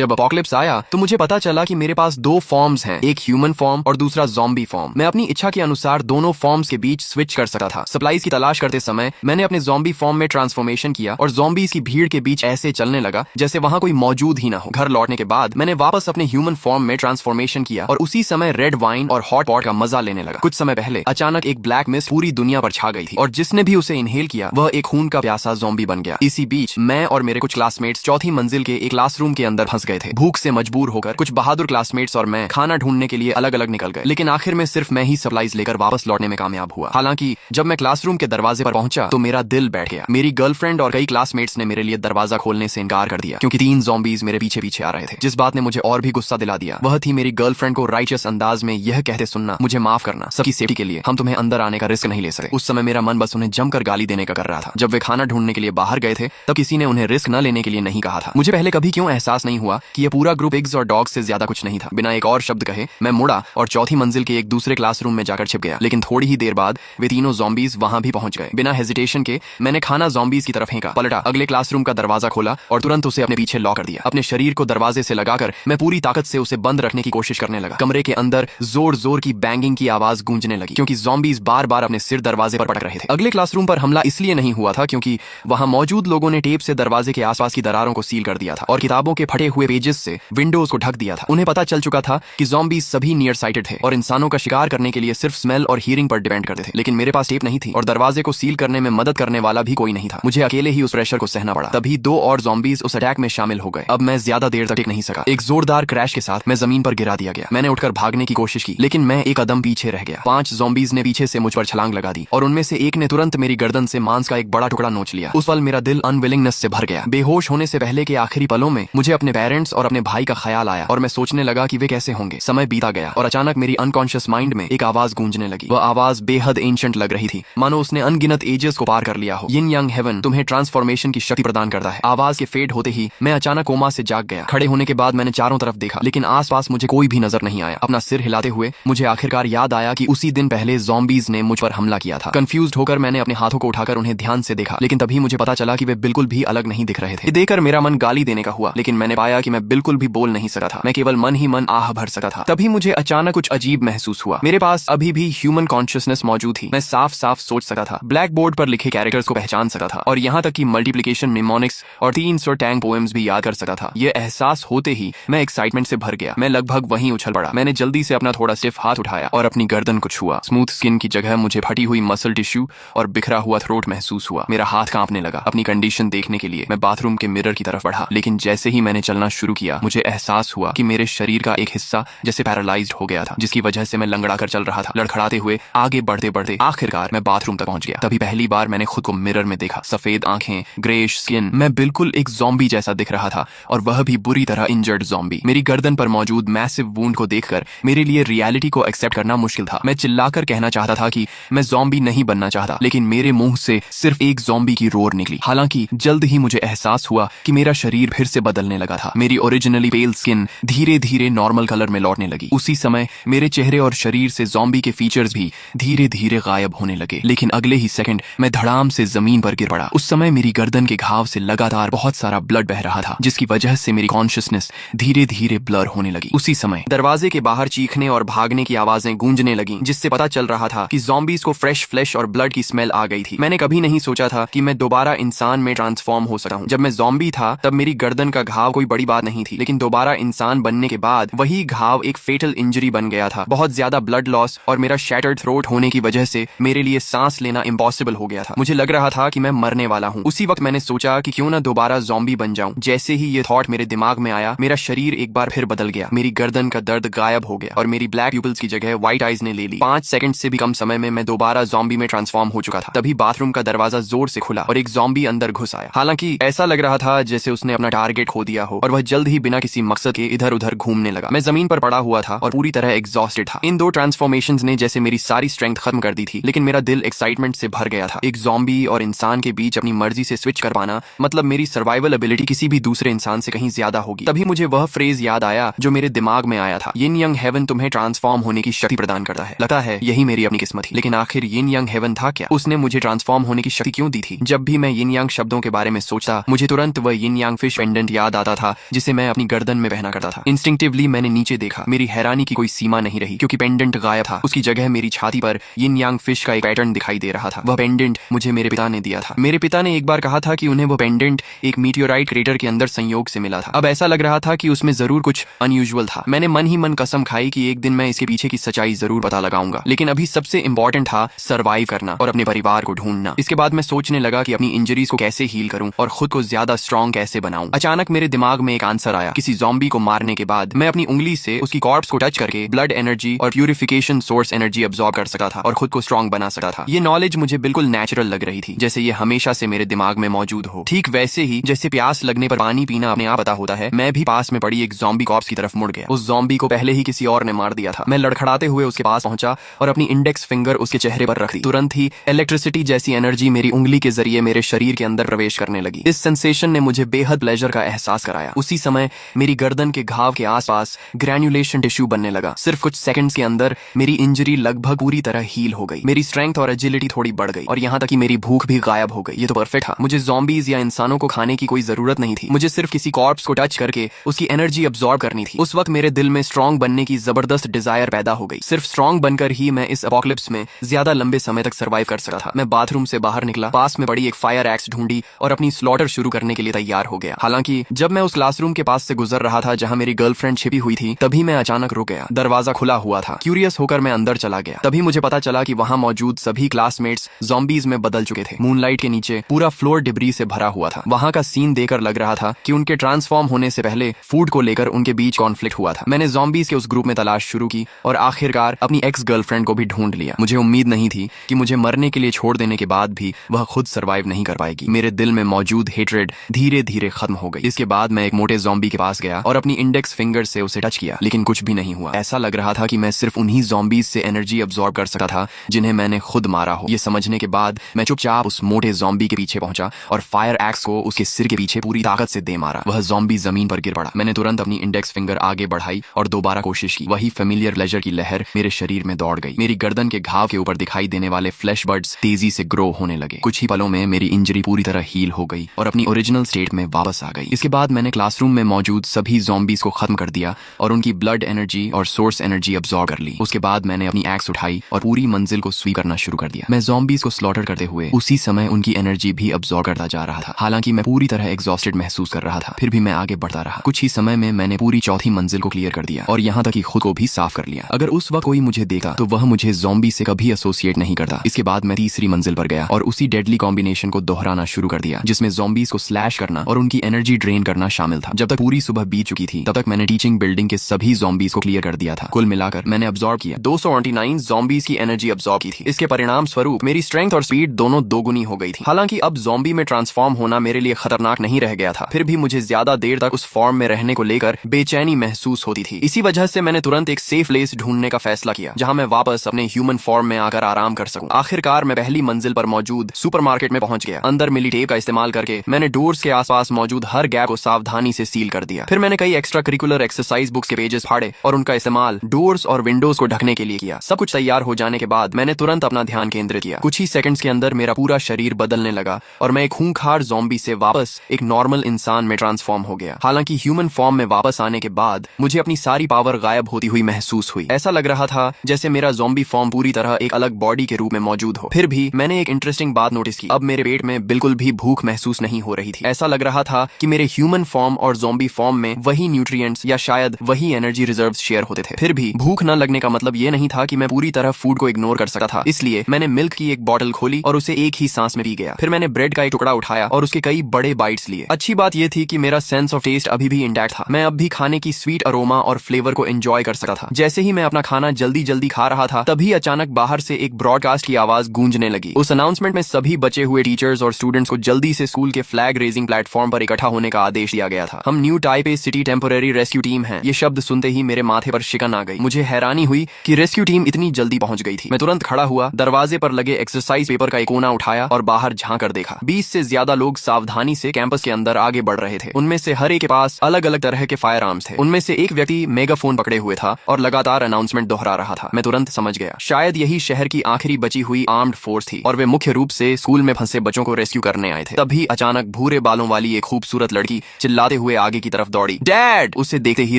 जब अपॉकलिप्स आया तो मुझे पता चला कि मेरे पास दो फॉर्म्स हैं, एक ह्यूमन फॉर्म और दूसरा ज़ॉम्बी फॉर्म। मैं अपनी इच्छा के अनुसार दोनों फॉर्म्स के बीच स्विच कर सकता था। सप्लाईज की तलाश करते समय मैंने अपने ज़ॉम्बी फॉर्म में ट्रांसफॉर्मेशन किया और ज़ॉम्बीज की भीड़ के बीच ऐसे चलने लगा जैसे वहां कोई मौजूद ही ना हो। घर लौटने के बाद मैंने वापस अपने ह्यूमन फॉर्म में ट्रांसफॉर्मेशन किया और उसी समय रेड वाइन और हॉट पॉट का मजा लेने लगा। कुछ समय पहले अचानक एक ब्लैक मिस्ट पूरी दुनिया पर छा गई थी और जिसने भी उसे इनहेल किया वह एक खून का प्यासा ज़ॉम्बी बन गया। इसी बीच मैं और मेरे कुछ क्लासमेट्स चौथी मंजिल के एक क्लासरूम के अंदर फंस गए थे। भूख से मजबूर होकर कुछ बहादुर क्लासमेट्स और मैं खाना ढूंढने के लिए अलग अलग निकल गए, लेकिन आखिर में सिर्फ मैं ही सप्लाईज लेकर वापस लौटने में कामयाब हुआ। हालांकि जब मैं क्लासरूम के दरवाजे पर पहुंचा तो मेरा दिल बैठ गया। मेरी गर्लफ्रेंड और कई क्लासमेट्स ने मेरे लिए दरवाजा खोलने से इनकार कर दिया क्योंकि 3 ज़ॉम्बीज मेरे पीछे पीछे आ रहे थे। जिस बात ने मुझे और भी गुस्सा दिला दिया वह थी मेरी गर्लफ्रेंड को राइचस अंदाज में यह कहते सुनना, मुझे माफ करना, सबकी सेफ्टी के लिए हम तुम्हें अंदर आने का रिस्क नहीं ले सकते। उस समय मेरा मन बस उन्हें जमकर गाली देने का कर रहा था। जब वे खाना ढूंढने के लिए बाहर गए थे तब किसी ने उन्हें रिस्क न लेने के लिए नहीं कहा था। मुझे पहले कभी क्यों एहसास नहीं हुआ कि यह पूरा ग्रुप पिग्स और डॉग्स से ज्यादा कुछ नहीं था। बिना एक और शब्द कहे मैं मुड़ा और चौथी मंजिल के एक दूसरे क्लासरूम में जाकर छिप गया, लेकिन थोड़ी ही देर बाद वे तीनों ज़ॉम्बीज वहां भी पहुंच गए। बिना हेजिटेशन के मैंने खाना ज़ॉम्बीज की तरफ फेंका, पलटा, अगले क्लासरूम का दरवाजा खोला और तुरंत उसे अपने पीछे लॉक कर दिया। अपने शरीर को दरवाजे से लगाकर मैं पूरी ताकत से उसे बंद रखने की कोशिश करने लगा। कमरे के अंदर जोर जोर की बैंगिंग की आवाज गूंजने लगी क्योंकि ज़ॉम्बीज बार बार अपने सिर दरवाजे पर पटक रहे थे। अगले क्लासरूम पर हमला इसलिए नहीं हुआ था क्योंकि वहां मौजूद लोगों ने टेप से दरवाजे के आसपास की दरारों को सील कर दिया था और किताबों के फटे हुए पेजेस से विंडोज को ढक दिया था। उन्हें पता चल चुका था कि ज़ॉम्बीज सभी नियर साइटेड थे और इंसानों का शिकार करने के लिए सिर्फ स्मेल और हियरिंग पर डिपेंड करते थे, लेकिन मेरे पास टेप नहीं थी और दरवाजे को सील करने में मदद करने वाला भी कोई नहीं था। मुझे अकेले ही उस प्रेशर को सहना पड़ा। तभी 2 और ज़ॉम्बीज उस अटैक में शामिल हो गए। अब मैं ज्यादा देर तक टिक नहीं सका। एक जोरदार क्रैश के साथ मैं जमीन पर गिरा दिया गया। मैंने उठकर भागने की कोशिश की लेकिन मैं एक कदम पीछे रह गया। 5 ज़ॉम्बीज ने पीछे से मुझ पर छलांग लगा दी और उनमें से एक ने तुरंत मेरी गर्दन से मांस का एक बड़ा टुकड़ा नोच लिया। उस पल मेरा दिल अनविलिंगनेस से भर गया। बेहोश होने से पहले के आखिरी पलों में मुझे अपने पेरेंट्स और अपने भाई का ख्याल आया और मैं सोचने लगा कि वे कैसे होंगे। समय बीता गया और अचानक मेरी अनकॉन्शियस माइंड में एक आवाज गूंजने लगी। वह आवाज बेहद एंशिएंट लग रही थी, मानो उसने अनगिनत एजेस को पार कर लिया हो। यिन यांग हेवन तुम्हें ट्रांसफॉर्मेशन की शक्ति प्रदान करता है। आवाज के फेड होते ही मैं अचानक कोमा से जाग गया। खड़े होने के बाद मैंने चारों तरफ देखा लेकिन आसपास मुझे कोई भी नजर नहीं आया। अपना सिर हिलाते हुए मुझे आखिरकार याद आया कि उसी दिन पहले ज़ॉम्बीज ने मुझ पर हमला किया था। कंफ्यूज्ड होकर मैंने अपने हाथों को उठाकर उन्हें ध्यान से देखा, लेकिन तभी मुझे पता चला कि वे बिल्कुल भी अलग नहीं दिख रहे थे। ये देखकर मेरा मन गाली देने का हुआ, लेकिन मैंने पाया कि मैं बिल्कुल भी बोल नहीं सका था। मैं केवल मन ही मन आह भर सका था। तभी मुझे अचानक कुछ अजीब महसूस हुआ। मेरे पास अभी भी ह्यूमन कॉन्शियसनेस मौजूद थी। मैं साफ साफ सोच सका था, ब्लैक बोर्ड पर लिखे कैरेक्टर्स को पहचान सका था और यहाँ तक कि मल्टीप्लिकेशन, निमोनिक्स और 300 टैंग पोएम्स भी याद कर सका था। यह एहसास होते ही मैं एक्साइटमेंट से भर गया। मैं लगभग वहीं उछल पड़ा। मैंने जल्दी से अपना थोड़ा स्टिफ हाथ उठाया और अपनी गर्दन को छुआ। स्मूथ स्किन की जगह मुझे फटी हुई मसल टिश्यू और बिखरा हुआ थ्रोट महसूस हुआ। मेरा हाथ कांपने लगा। अपनी कंडीशन देखने के लिए मैं बाथरूम के मिरर की तरफ बढ़ा, लेकिन जैसे ही मैंने चलना शुरू किया मुझे एहसास हुआ कि मेरे शरीर का एक हिस्सा जैसे पैरालाइज्ड हो गया था, जिसकी वजह से मैं लंगड़ा कर चल रहा था। लड़खड़ाते हुए आगे बढ़ते बढ़ते आखिरकार मैं बाथरूम तक पहुंच गया। तभी पहली बार मैंने खुद को मिरर में देखा। सफेद आंखें, ग्रेश स्किन, मैं बिल्कुल एक ज़ॉम्बी जैसा दिख रहा था और वह भी बुरी तरह इंजर्ड ज़ॉम्बी। मेरी गर्दन पर मौजूद मैसिव वुंड को देखकर मेरे लिए रियलिटी को एक्सेप्ट करना मुश्किल था। मैं चिल्लाकर कहना चाहता था कि मैं ज़ॉम्बी नहीं बनना चाहता, लेकिन मेरे मुंह से सिर्फ एक ज़ॉम्बी की रोर निकली। हालांकि जल्द ही मुझे एहसास हुआ कि मेरा शरीर फिर से बदलने लगा था। मेरी ओरिजिनली पेल स्किन धीरे धीरे नॉर्मल कलर में लौटने लगी। उसी समय मेरे चेहरे और शरीर से ज़ॉम्बी के फीचर्स भी धीरे धीरे गायब होने लगे। लेकिन अगले ही सेकंड मैं धड़ाम से जमीन पर गिर पड़ा। उस समय मेरी गर्दन के घाव से लगातार बहुत सारा ब्लड बह रहा था, जिसकी वजह से मेरी कॉन्शियसनेस धीरे धीरे ब्लर होने लगी। उसी समय दरवाजे के बाहर चीखने और भागने की आवाजें गूंजने लगीं, जिससे पता चल रहा था कि ज़ॉम्बीज को फ्रेश फ्लेश और ब्लड की स्मेल आ गई थी। मैंने कभी नहीं सोचा था कि मैं दोबारा इंसान में ट्रांसफॉर्म हो सकता हूँ। जब मैं ज़ॉम्बी था तब मेरी गर्दन का घाव कोई बड़ी बात नहीं थी, लेकिन दोबारा इंसान बनने के बाद वही घाव एक फेटल इंजरी बन गया था। बहुत ज्यादा ब्लड लॉस और मेरा शैटर्ड थ्रोट होने की वजह से मेरे लिए सांस लेना इम्पॉसिबल हो गया था। मुझे लग रहा था कि मैं मरने वाला हूँ। उसी वक्त मैंने सोचा कि क्यों ना दोबारा ज़ॉम्बी बन जाऊं। जैसे ही ये थॉट मेरे दिमाग में आया, मेरा शरीर एक बार फिर बदल गया। मेरी गर्दन का दर्द गायब हो गया और मेरी ब्लैक प्यूपिल्स की जगह व्हाइट आईज ने ले ली। 5 सेकंड से भी कम समय में मैं दोबारा ज़ॉम्बी में ट्रांसफॉर्म हो चुका था। तभी बाथरूम का दरवाजा जोर से खुला और एक ज़ॉम्बी अंदर घुस आया। हालांकि ऐसा लग रहा था जैसे उसने अपना टारगेट खो दिया हो और वह जल्द ही बिना किसी मकसद के इधर उधर घूमने लगा। मैं जमीन पर पड़ा हुआ था और पूरी तरह एग्जॉस्टेड था। इन 2 ट्रांसफॉर्मेशंस ने जैसे मेरी सारी स्ट्रेंथ खत्म कर दी थी, लेकिन मेरा दिल एक्साइटमेंट से भर गया था। एक ज़ॉम्बी और इंसान के बीच अपनी मर्जी से स्विच कर पाना मतलब मेरी सर्वाइवल एबिलिटी किसी भी दूसरे इंसान से कहीं ज्यादा होगी। तभी मुझे वह फ्रेज याद आया जो मेरे दिमाग में आया था, यिन यांग हेवन तुम्हें ट्रांसफॉर्म होने की शक्ति प्रदान करता है। लगता है यही मेरी अपनी किस्मत थी। लेकिन आखिर यिन यांग हेवन था क्या? उसने मुझे ट्रांसफॉर्म होने की शक्ति क्यों दी थी? जब भी मैं यिन यांग शब्दों के बारे में सोचता मुझे तुरंत वह यिन यांग फिश पेंडेंट याद आता था जिसे मैं अपनी गर्दन में पहना करता था। इंस्टिंक्टिवली मैंने नीचे देखा। मेरी हैरानी की कोई सीमा नहीं रही, क्योंकि पेंडेंट गायब था। उसकी जगह मेरी छाती पर यिन यांग फिश का एक पैटर्न दिखाई दे रहा था। वह पेंडेंट मुझे मेरे पिता ने दिया था। मेरे पिता ने एक बार कहा था कि उन्हें वह पेंडेंट एक मीटियोराइट क्रेटर के अंदर संयोग से मिला था। अब ऐसा लग रहा था कि उसमें जरूर कुछ अनयूजुअल था। मैंने मन ही मन कसम खाई कि एक दिन मैं इसके पीछे की सच्चाई जरूर पता लगाऊंगा। लेकिन अभी सबसे इंपॉर्टेंट था सर्वाइव करना और अपने परिवार को ढूंढना। इसके बाद मैं सोचने लगा कि अपनी इंजरीज को कैसे हील करूं और खुद को ज्यादा स्ट्रॉन्ग कैसे बनाऊं। अचानक मेरे दिमाग में एक आंसर आया। किसी ज़ॉम्बी को मारने के बाद मैं अपनी उंगली से उसकी कॉर्प्स को टच करके ब्लड एनर्जी और प्यूरिफिकेशन सोर्स एनर्जी अब्सॉर्ब कर सकता था और खुद को स्ट्रॉन्ग बना सकता था। ये नॉलेज मुझे बिल्कुल नेचुरल लग रही थी, जैसे ये हमेशा से मेरे दिमाग में मौजूद हो। ठीक वैसे ही जैसे प्यास लगने पर पानी पीना अपने आप पता होता है, मैं भी पास में पड़ी एक ज़ॉम्बी कॉर्प्स की तरफ मुड़ गया। उस ज़ॉम्बी को पहले ही किसी और ने मार दिया था। मैं लड़खड़ाते हुए उसके पास पहुंचा और अपनी इंडेक्स फिंगर उसके चेहरे पर रख दी। तुरंत ही इलेक्ट्रिसिटी जैसी एनर्जी मेरी उंगली के जरिए मेरे शरीर के अंदर प्रवेश करने लगी। इस सेंसेशन ने मुझे बेहद प्लेजर का एहसास कराया। उसी समय मेरी गर्दन के घाव के आसपास ग्रैन्युलेशन टिश्यू बनने लगा। सिर्फ कुछ सेकंड्स के अंदर मेरी इंजरी लगभग पूरी तरह हील हो गई। मेरी स्ट्रेंथ और एजिलिटी थोड़ी बढ़ गई और यहाँ तक कि मेरी भूख भी गायब हो गई। ये तो परफेक्ट था। मुझे ज़ॉम्बीज या इंसानों को खाने की कोई जरूरत नहीं थी। मुझे सिर्फ किसी कॉर्प्स को टच करके उसकी एनर्जी अब्सॉर्ब करनी थी। उस वक्त मेरे दिल में स्ट्रॉन्ग बनने की जबरदस्त डिजायर पैदा हो गई। सिर्फ स्ट्रॉन्ग बनकर ही मैं इस एपोकलिप्स में ज्यादा लंबे समय तक सर्वाइव कर सकता था। मैं बाथरूम से बाहर निकला, पास में पड़ी एक फायर एक्स ढूंढी और अपनी स्लॉटर शुरू करने के लिए तैयार हो गया। हालांकि जब मैं उस क्लासरूम के पास से गुजर रहा था जहां मेरी गर्लफ्रेंड छिपी हुई थी, तभी मैं अचानक रुक गया। दरवाजा खुला हुआ था। क्यूरियस होकर मैं अंदर चला गया। तभी मुझे पता चला कि वहां मौजूद सभी क्लासमेट्स ज़ॉम्बीज में बदल चुके थे। मूनलाइट के नीचे पूरा फ्लोर डिब्री से भरा हुआ था। वहां का सीन देखकर लग रहा था कि उनके ट्रांसफॉर्म होने से पहले फूड को लेकर उनके बीच कॉन्फ्लिक्ट हुआ था। मैंने ज़ॉम्बीज के उस ग्रुप में तलाश शुरू की और आखिरकार अपनी एक्स गर्लफ्रेंड को भी ढूंढ लिया। मुझे उम्मीद नहीं थी कि मुझे मरने के लिए छोड़ देने के बाद भी वह खुद सर्वाइव नहीं कर पाएगी। मेरे दिल में मौजूद हेट्रेड धीरे धीरे खत्म हो गई। इसके बाद मैं एक मोटे ज़ॉम्बी के पास गया और अपनी इंडेक्स फिंगर से उसे टच किया, लेकिन कुछ भी नहीं हुआ। ऐसा लग रहा था कि मैं सिर्फ उन्हीं ज़ॉम्बीज से एनर्जी अब्सॉर्ब कर सकता था जिन्हें मैंने खुद मारा हो। ये समझने के बाद मैं चुपचाप उस मोटे ज़ॉम्बी के पीछे पहुंचा और फायर एक्स को उसके सिर के पीछे पूरी ताकत से दे मारा। वह ज़ॉम्बी जमीन पर गिर पड़ा। मैंने तुरंत अपनी इंडेक्स फिंगर आगे बढ़ाई और दोबारा कोशिश की। वही फेमिलियर प्लेजर की लहर मेरे शरीर में दौड़ गई। मेरी गर्दन के घाव के ऊपर दिखाई देने वाले फ्लैश बर्ड्स तेजी से ग्रो होने लगे। कुछ ही पलों में मेरी इंजरी पूरी तरह हील हो गई और अपनी ओरिजिनल स्टेट में वापस आ गई। इसके बाद मैंने क्लासरूम में मौजूद सभी ज़ॉम्बीज को खत्म कर दिया और उनकी ब्लड एनर्जी और सोर्स एनर्जी अब्सॉर्ब कर ली। उसके बाद मैंने अपनी एक्स उठाई और पूरी मंजिल को स्वीप करना शुरू कर दिया। मैं ज़ॉम्बीज को स्लॉटर करते हुए उसी समय उनकी एनर्जी भी अब्सॉर्ब करता जा रहा था। हालांकि मैं पूरी तरह एग्जॉस्टेड महसूस कर रहा था, फिर भी मैं आगे बढ़ता रहा। कुछ ही समय में मैंने पूरी चौथी मंजिल को क्लियर कर दिया और यहाँ तक कि खुद को भी साफ कर लिया। अगर उस वक्त कोई मुझे देखा तो वह मुझे ज़ॉम्बी से कभी एसोसिएट नहीं करता। इसके बाद मैं तीसरी मंजिल पर गया और उसी डेडली कॉम्बिनेशन को दोहराना शुरू कर दिया, जिसमें ज़ॉम्बीज को स्लैश करना और उनकी एनर्जी ड्रेन करना शामिल था। जब तक पूरी सुबह बीत चुकी थी तब तक मैंने टीचिंग बिल्डिंग के सभी ज़ॉम्बीज को क्लियर कर दिया था। कुल मिलाकर मैंने अब्सॉर्ब किया 229 ज़ॉम्बीज की एनर्जी अब्सॉर्ब की थी। इसके परिणाम स्वरूप मेरी स्ट्रेंथ और स्पीड दोनों दोगुनी हो गई थी। हालांकि अब ज़ॉम्बी में ट्रांसफॉर्म होना मेरे लिए खतरनाक नहीं रह गया था, फिर भी मुझे ज्यादा देर तक उस फॉर्म में रहने को लेकर बेचैनी महसूस होती थी। इसी वजह से मैंने तुरंत एक सेफ प्लेस ढूंढने का फैसला किया जहां मैं वापस अपने ह्यूमन फॉर्म में आकर आराम कर सकूं। आखिरकार मैं पहली मंजिल पर मौजूद सुपरमार्केट में पहुंच गया। अंदर मिली टेप का इस्तेमाल करके मैंने डोर्स के आसपास मौजूद हर गैप को सावधानी से सील कर दिया। फिर मैंने कई एक्स्ट्रा करिकुलर एक्सरसाइज बुक्स के पेजेस फाड़े और उनका इस्तेमाल डोर्स और विंडोज को ढकने के लिए किया। सब कुछ तैयार हो जाने के बाद मैंने तुरंत अपना ध्यान केंद्रित किया। कुछ ही सेकंड्स के अंदर मेरा पूरा शरीर बदलने लगा और मैं एक खूंखार ज़ॉम्बी से वापस एक नॉर्मल इंसान में ट्रांसफॉर्म हो गया। हालांकि ह्यूमन फॉर्म में वापस आने के बाद मुझे अपनी सारी पावर गायब होती हुई महसूस हुई। ऐसा लग रहा था जैसे मेरा ज़ॉम्बी फॉर्म पूरी तरह एक अलग बॉडी के रूप में मौजूद हो। फिर भी मैंने एक इंटरेस्टिंग बात नोटिस की। अब मेरे पेट में बिल्कुल भी भूख महसूस नहीं हो रही थी। ऐसा लग रहा था कि मेरे ह्यूमन फॉर्म और ज़ॉम्बी फॉर्म में वही न्यूट्रिएंट्स या शायद वही एनर्जी रिजर्व्स शेयर होते थे। फिर भी भूख न लगने का मतलब ये नहीं था कि मैं पूरी तरह फूड को इग्नोर कर सकता था। इसलिए मैंने मिल्क की एक बॉटल खोली और उसे एक ही सांस में पी गया। फिर मैंने ब्रेड का एक टुकड़ा उठाया और उसके कई बड़े बाइट्स लिए। अच्छी बात यह थी कि मेरा सेंस ऑफ टेस्ट अभी भी इंटैक्ट था। मैं अब भी खाने की स्वीट अरोमा और फ्लेवर को एंजॉय कर सकता था। जैसे ही मैं अपना खाना जल्दी जल्दी खा रहा था तभी अचानक बाहर से एक ब्रॉडकास्ट की आवाज गूंजने लगी। उस अनाउंसमेंट में सभी बचे हुए टीचर्स और स्टूडेंट्स को जल्दी से स्कूल के फ्लैग रेजिंग प्लेटफॉर्म पर इकट्ठा होने का आदेश दिया गया था। हम new Taipei city temporary rescue team हैं। ये शब्द सुनते ही मेरे माथे पर शिकन आ गई। मुझे हैरानी हुई कि रेस्क्यू टीम इतनी जल्दी पहुंच गई थी। मैं तुरंत खड़ा हुआ, दरवाजे पर लगे एक्सरसाइज पेपर का एक कोना उठाया और बाहर झांक कर देखा। 20 से ज्यादा लोग सावधानी से कैंपस के अंदर आगे बढ़ रहे थे। उनमें से हर एक के पास अलग अलग तरह के फायर आर्म्स थे। उनमें से एक व्यक्ति मेगाफोन पकड़े हुए था और लगातार अनाउंसमेंट दोहरा रहा था। मैं तुरंत समझ गया, शायद यही शहर की आखिरी बची हुई आर्म्ड फोर्स थी और वे मुख्य रूप से स्कूल में फंसे बच्चों को रेस्क्यू करने आए थे। तभी अचानक भूरे बालों वाली एक खूबसूरत लड़की चिल्लाते चिल्लाते हुए आगे की तरफ दौड़ी। डैड! उसे देखते ही